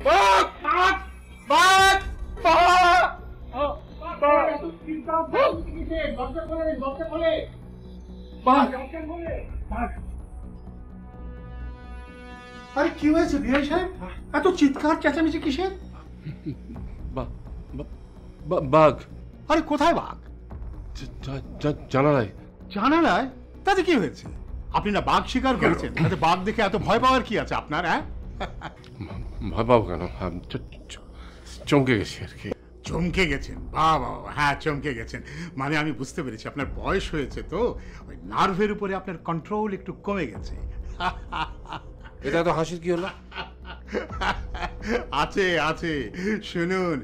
বাঘ বাঘ বাঘ আরে কি হয়েছে বিআই সাহেব, এত চিৎকার চেঁচামেচি কিসের? বাঘ। আরে কোথায় বাঘ? জানালায়। জানালায়? তাতে কি হয়েছে? আপনি না বাঘ শিকার করেছেন, তাতে বাঘ দেখে এত ভয় পাওয়ার কি আছে আপনার? হ্যাঁ, ভয় পাবো কেন? চমকে গেছি আর কি। চমকে গেছেন? বাবা, হ্যাঁ চমকে গেছেন। মানে আমি বুঝতে পেরেছি আপনার বয়স হয়েছে তো, ওই নার্ভের উপরে আপনার কন্ট্রোল একটু কমে গেছে। এটা তো হাসির কি হলো? আছে আছে, শুনুন,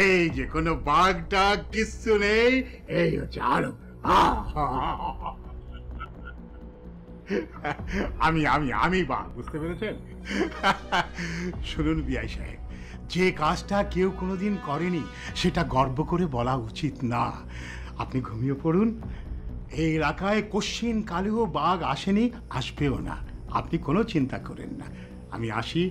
এই যে কোনো বাঘটা কিচ্ছু নেই, এই হচ্ছে আলো। আমি আমি আমি বাঘ, বুঝতে পেরেছেন? শুনুন বিআই সাহেব, যে কাজটা কেউ কোনোদিন করেনি সেটা গর্ব করে বলা উচিত না। আপনি ঘুমিয়ে পড়ুন, এই এলাকায় কোশ্চিন কালেও বাঘ আসেনি, আসবেও না। আপনি কোনো চিন্তা করেন না, আমি আসি।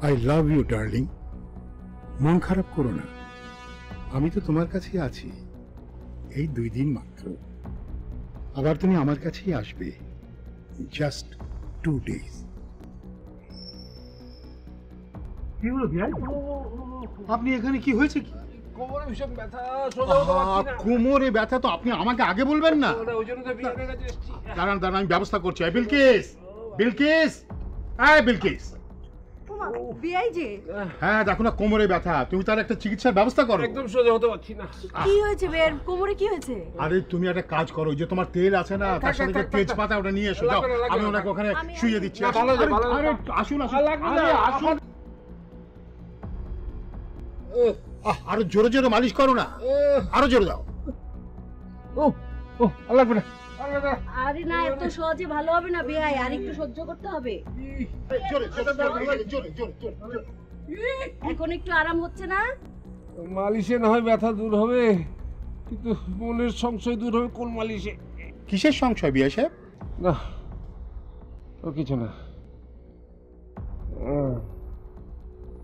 আই লাভ ইউ ডার্লিং, মন খারাপ করো না, আমি তো তোমার কাছেই আছি। এই 2 দিন মাত্র, আবার তুমি আমার কাছেই আসবে। Just 2 days। কি হলো ভাই, আপনি এখানে? কি হয়েছে? কি কোমরে ভীষণ ব্যথা, কোমরে ব্যথা? তো আপনি আমাকে আগে বলবেন না? ওই জন্য তো বিয়ের কাছে এসেছি। দাঁড়ান দাঁড়ান, আমি ব্যবস্থা করছি। বিলকিস, বিলকিস, হ্যাঁ বিলকিস। বিআই যে, হ্যাঁ দেখো না কোমরে ব্যথা, তুমি তার একটা চিকিৎসার ব্যবস্থা করো। একদম সোজা হতে পারছি না। কি হয়েছে বিআই কোমরে? কি হয়েছে? আরে তুমি একটা কাজ করো, ওই যে তোমার তেল আছে না, তার সাথে তেজপাতা, ওটা নিয়ে এসো। যাও, আমি ওনাকে ওখানে শুইয়ে দিচ্ছি। আরে আসুন আসুন, আরে আসুন। আরো জোরে জোরে মালিশ করো না, আরো জোরে দাও। লাগবে না। আরে না, এত সহজে ভালো হবে না বিআই, আর একটু সহ্য করতে হবে। জোরে জোরে জোরে জোরে জোরে। এখন একটু আরাম হচ্ছে না? মালিশে না হয় ব্যথা দূর হবে, কিন্তু মনের সংশয় দূর হবে কোন মালিশে? কিসের সংশয় বিআই সাহেব? না, ও কিছু না।